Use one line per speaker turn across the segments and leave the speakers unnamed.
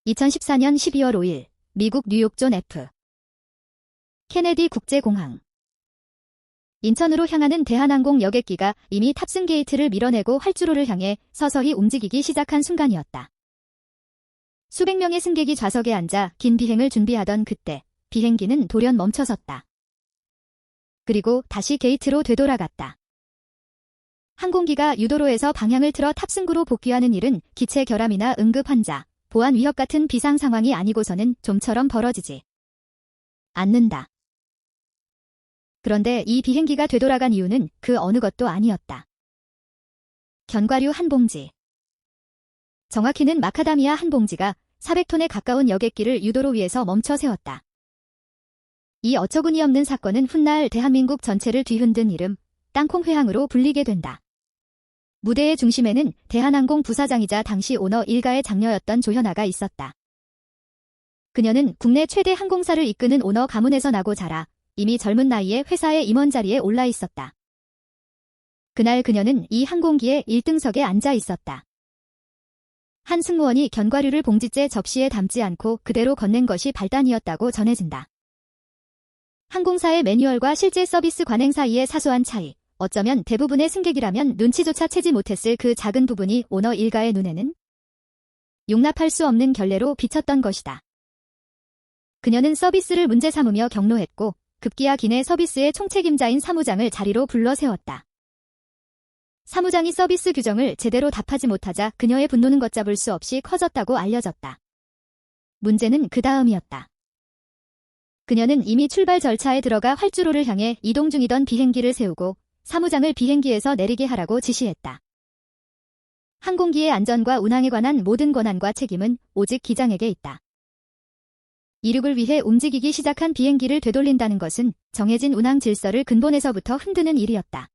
2014년 12월 5일 미국 뉴욕 존 F. 케네디 국제공항. 인천으로 향하는 대한항공 여객기가 이미 탑승 게이트를 밀어내고 활주로를 향해 서서히 움직이기 시작한 순간이었다. 수백 명의 승객이 좌석에 앉아 긴 비행을 준비하던 그때 비행기는 돌연 멈춰섰다. 그리고 다시 게이트로 되돌아갔다. 항공기가 유도로에서 방향을 틀어 탑승구로 복귀하는 일은 기체 결함이나 응급 환자, 보안 위협 같은 비상 상황이 아니고서는 좀처럼 벌어지지 않는다. 그런데 이 비행기가 되돌아간 이유는 그 어느 것도 아니었다. 견과류 한 봉지. 정확히는 마카다미아 한 봉지가 400톤에 가까운 여객기를 유도로 위에서 멈춰 세웠다. 이 어처구니 없는 사건은 훗날 대한민국 전체를 뒤흔든 이름 땅콩 회항으로 불리게 된다. 무대의 중심에는 대한항공 부사장이자 당시 오너 일가의 장녀였던 조현아가 있었다. 그녀는 국내 최대 항공사를 이끄는 오너 가문에서 나고 자라 이미 젊은 나이에 회사의 임원 자리에 올라 있었다. 그날 그녀는 이 항공기의 1등석에 앉아 있었다. 한 승무원이 견과류를 봉지째 접시에 담지 않고 그대로 건넨 것이 발단이었다고 전해진다. 항공사의 매뉴얼과 실제 서비스 관행 사이의 사소한 차이, 어쩌면 대부분의 승객이라면 눈치조차 채지 못했을 그 작은 부분이 오너 일가의 눈에는 용납할 수 없는 결례로 비쳤던 것이다. 그녀는 서비스를 문제 삼으며 경로했고 급기야 기내 서비스의 총책임자인 사무장을 자리로 불러 세웠다. 사무장이 서비스 규정을 제대로 답하지 못하자 그녀의 분노는 걷잡을 수 없이 커졌다고 알려졌다. 문제는 그 다음이었다. 그녀는 이미 출발 절차에 들어가 활주로를 향해 이동 중이던 비행기를 세우고 사무장을 비행기에서 내리게 하라고 지시했다. 항공기의 안전과 운항에 관한 모든 권한과 책임은 오직 기장에게 있다. 이륙을 위해 움직이기 시작한 비행기를 되돌린다는 것은 정해진 운항 질서를 근본에서부터 흔드는 일이었다.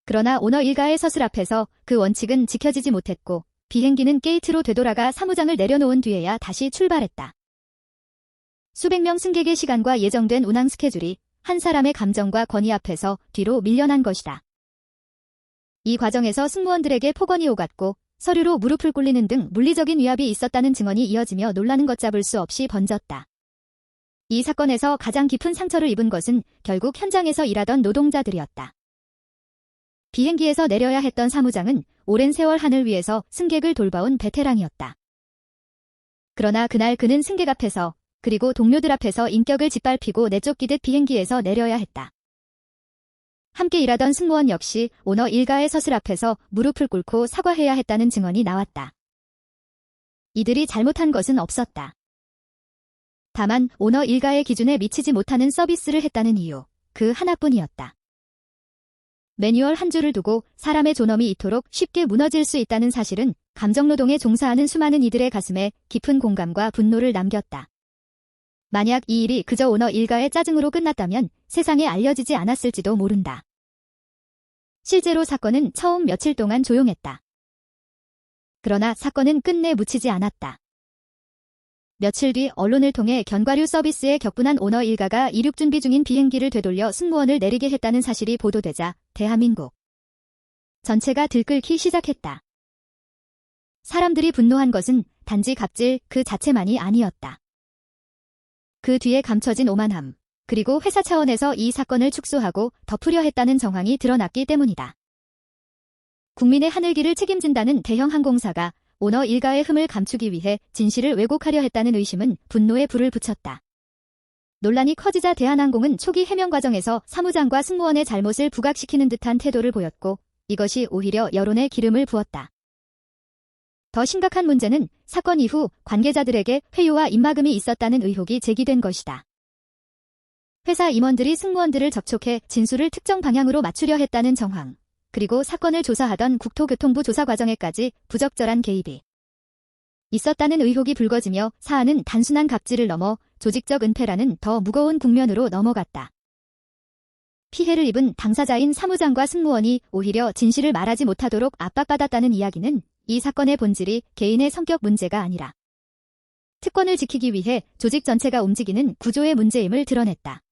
그러나 오너 일가의 서술 앞에서 그 원칙은 지켜지지 못했고 비행기는 게이트로 되돌아가 사무장을 내려놓은 뒤에야 다시 출발했다. 수백 명 승객의 시간과 예정된 운항 스케줄이 한 사람의 감정과 권위 앞에서 뒤로 밀려난 것이다. 이 과정에서 승무원들에게 폭언이 오갔고 서류로 무릎을 꿇리는 등 물리적인 위압이 있었다는 증언이 이어지며 논란은 걷잡을 수 없이 번졌다. 이 사건에서 가장 깊은 상처를 입은 것은 결국 현장에서 일하던 노동자들이었다. 비행기에서 내려야 했던 사무장은 오랜 세월 하늘 위에서 승객을 돌봐온 베테랑이었다. 그러나 그날 그는 승객 앞에서 그리고 동료들 앞에서 인격을 짓밟히고 내쫓기듯 비행기에서 내려야 했다. 함께 일하던 승무원 역시 오너 일가의 서술 앞에서 무릎을 꿇고 사과해야 했다는 증언이 나왔다. 이들이 잘못한 것은 없었다. 다만 오너 일가의 기준에 미치지 못하는 서비스를 했다는 이유, 그 하나뿐이었다. 매뉴얼 한 줄을 두고 사람의 존엄이 이토록 쉽게 무너질 수 있다는 사실은 감정노동에 종사하는 수많은 이들의 가슴에 깊은 공감과 분노를 남겼다. 만약 이 일이 그저 오너 일가의 짜증으로 끝났다면 세상에 알려지지 않았을지도 모른다. 실제로 사건은 처음 며칠 동안 조용했다. 그러나 사건은 끝내 묻히지 않았다. 며칠 뒤 언론을 통해 견과류 서비스에 격분한 오너 일가가 이륙 준비 중인 비행기를 되돌려 승무원을 내리게 했다는 사실이 보도되자 대한민국 전체가 들끓기 시작했다. 사람들이 분노한 것은 단지 갑질 그 자체만이 아니었다. 그 뒤에 감춰진 오만함, 그리고 회사 차원에서 이 사건을 축소하고 덮으려 했다는 정황이 드러났기 때문이다. 국민의 하늘길을 책임진다는 대형 항공사가 오너 일가의 흠을 감추기 위해 진실을 왜곡하려 했다는 의심은 분노에 불을 붙였다. 논란이 커지자 대한항공은 초기 해명 과정에서 사무장과 승무원의 잘못을 부각시키는 듯한 태도를 보였고 이것이 오히려 여론에 기름을 부었다. 더 심각한 문제는 사건 이후 관계자들에게 회유와 입막음이 있었다는 의혹이 제기된 것이다. 회사 임원들이 승무원들을 접촉해 진술을 특정 방향으로 맞추려 했다는 정황, 그리고 사건을 조사하던 국토교통부 조사 과정에까지 부적절한 개입이 있었다는 의혹이 불거지며 사안은 단순한 갑질을 넘어 조직적 은폐라는 더 무거운 국면으로 넘어갔다. 피해를 입은 당사자인 사무장과 승무원이 오히려 진실을 말하지 못하도록 압박받았다는 이야기는 이 사건의 본질이 개인의 성격 문제가 아니라 특권을 지키기 위해 조직 전체가 움직이는 구조의 문제임을 드러냈다.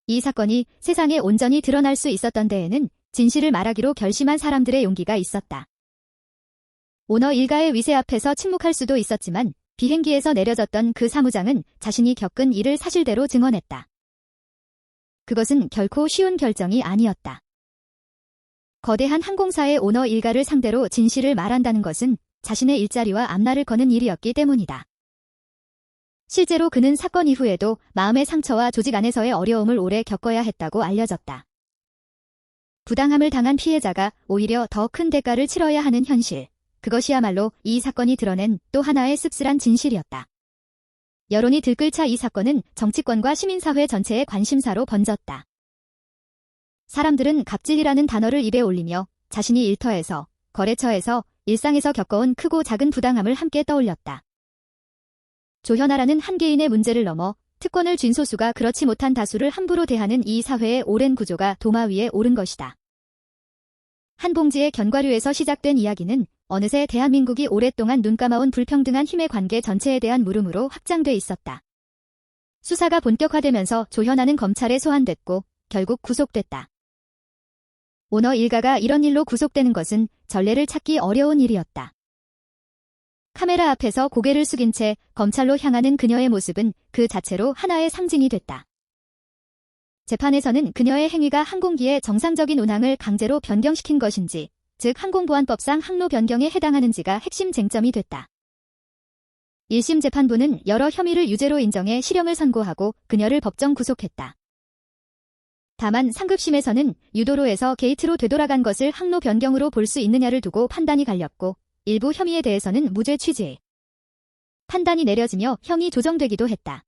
이 사건이 세상에 온전히 드러날 수 있었던 데에는 진실을 말하기로 결심한 사람들의 용기가 있었다. 오너 일가의 위세 앞에서 침묵할 수도 있었지만 비행기에서 내려졌던 그 사무장은 자신이 겪은 일을 사실대로 증언했다. 그것은 결코 쉬운 결정이 아니었다. 거대한 항공사의 오너 일가를 상대로 진실을 말한다는 것은 자신의 일자리와 앞날을 거는 일이었기 때문이다. 실제로 그는 사건 이후에도 마음의 상처와 조직 안에서의 어려움을 오래 겪어야 했다고 알려졌다. 부당함을 당한 피해자가 오히려 더 큰 대가를 치러야 하는 현실. 그것이야말로 이 사건이 드러낸 또 하나의 씁쓸한 진실이었다. 여론이 들끓자 이 사건은 정치권과 시민사회 전체의 관심사로 번졌다. 사람들은 갑질이라는 단어를 입에 올리며 자신이 일터에서, 거래처에서, 일상에서 겪어온 크고 작은 부당함을 함께 떠올렸다. 조현아라는 한 개인의 문제를 넘어 특권을 쥔 소수가 그렇지 못한 다수를 함부로 대하는 이 사회의 오랜 구조가 도마 위에 오른 것이다. 한봉지의 견과류에서 시작된 이야기는 어느새 대한민국이 오랫동안 눈감아온 불평등한 힘의 관계 전체에 대한 물음으로 확장돼 있었다. 수사가 본격화되면서 조현아는 검찰에 소환됐고 결국 구속됐다. 오너 일가가 이런 일로 구속되는 것은 전례를 찾기 어려운 일이었다. 카메라 앞에서 고개를 숙인 채 검찰로 향하는 그녀의 모습은 그 자체로 하나의 상징이 됐다. 재판에서는 그녀의 행위가 항공기의 정상적인 운항을 강제로 변경시킨 것인지, 즉 항공보안법상 항로 변경에 해당하는지가 핵심 쟁점이 됐다. 1심 재판부는 여러 혐의를 유죄로 인정해 실형을 선고하고 그녀를 법정 구속했다. 다만 상급심에서는 유도로에서 게이트로 되돌아간 것을 항로 변경으로 볼 수 있느냐를 두고 판단이 갈렸고 일부 혐의에 대해서는 무죄 취지 판단이 내려지며 형이 조정되기도 했다.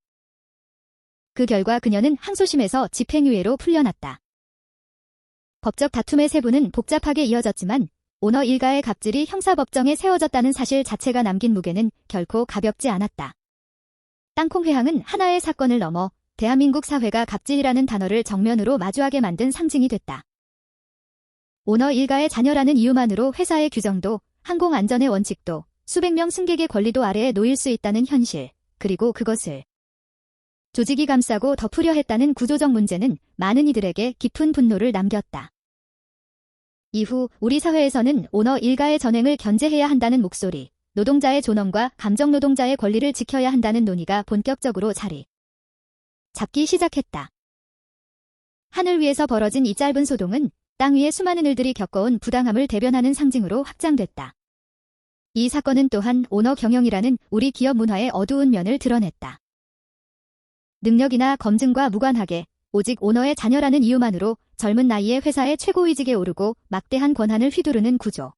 그 결과 그녀는 항소심에서 집행유예로 풀려났다. 법적 다툼의 세부는 복잡하게 이어졌지만 오너 일가의 갑질이 형사법정에 세워졌다는 사실 자체가 남긴 무게는 결코 가볍지 않았다. 땅콩회항은 하나의 사건을 넘어 대한민국 사회가 갑질이라는 단어를 정면으로 마주하게 만든 상징이 됐다. 오너 일가의 자녀라는 이유만으로 회사의 규정도 항공안전의 원칙도 수백 명 승객의 권리도 아래에 놓일 수 있다는 현실, 그리고 그것을 조직이 감싸고 덮으려 했다는 구조적 문제는 많은 이들에게 깊은 분노를 남겼다. 이후 우리 사회에서는 오너 일가의 전횡을 견제해야 한다는 목소리, 노동자의 존엄과 감정노동자의 권리를 지켜야 한다는 논의가 본격적으로 자리 잡기 시작했다. 하늘 위에서 벌어진 이 짧은 소동은 땅 위의 수많은 일들이 겪어온 부당함을 대변하는 상징으로 확장됐다. 이 사건은 또한 오너 경영이라는 우리 기업 문화의 어두운 면을 드러냈다. 능력이나 검증과 무관하게 오직 오너의 자녀라는 이유만으로 젊은 나이에 회사의 최고위직에 오르고 막대한 권한을 휘두르는 구조.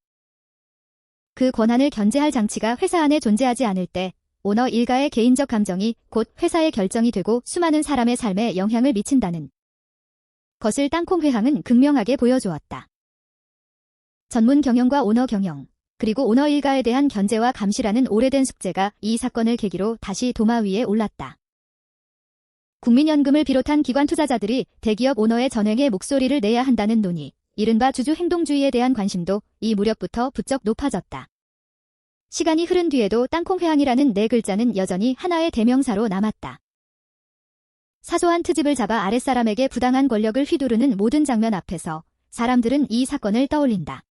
그 권한을 견제할 장치가 회사 안에 존재하지 않을 때 오너 일가의 개인적 감정이 곧 회사의 결정이 되고 수많은 사람의 삶에 영향을 미친다는 것을 땅콩회항은 극명하게 보여주었다. 전문 경영과 오너 경영, 그리고 오너 일가에 대한 견제와 감시라는 오래된 숙제가 이 사건을 계기로 다시 도마 위에 올랐다. 국민연금을 비롯한 기관 투자자들이 대기업 오너의 전횡에 목소리를 내야 한다는 논의, 이른바 주주 행동주의에 대한 관심도 이 무렵부터 부쩍 높아졌다. 시간이 흐른 뒤에도 땅콩회항이라는 네 글자는 여전히 하나의 대명사로 남았다. 사소한 트집을 잡아 아랫사람에게 부당한 권력을 휘두르는 모든 장면 앞에서 사람들은 이 사건을 떠올린다.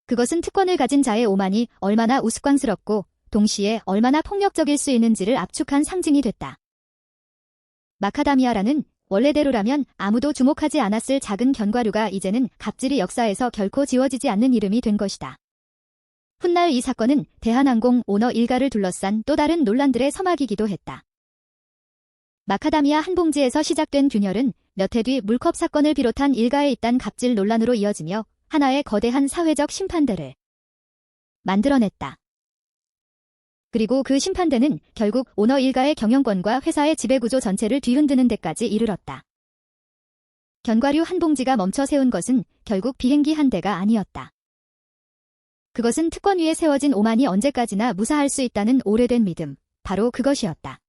그것은 특권을 가진 자의 오만이 얼마나 우스꽝스럽고 동시에 얼마나 폭력적일 수 있는지를 압축한 상징이 됐다. 마카다미아라는 원래대로라면 아무도 주목하지 않았을 작은 견과류가 이제는 갑질이 역사에서 결코 지워지지 않는 이름이 된 것이다. 훗날 이 사건은 대한항공 오너 일가를 둘러싼 또 다른 논란들의 서막이기도 했다. 마카다미아 한 봉지에서 시작된 균열은 몇 해 뒤 물컵 사건을 비롯한 일가에 잇단 갑질 논란으로 이어지며 하나의 거대한 사회적 심판대를 만들어냈다. 그리고 그 심판대는 결국 오너 일가의 경영권과 회사의 지배구조 전체를 뒤흔드는 데까지 이르렀다. 견과류 한 봉지가 멈춰 세운 것은 결국 비행기 한 대가 아니었다. 그것은 특권 위에 세워진 오만이 언제까지나 무사할 수 있다는 오래된 믿음, 바로 그것이었다.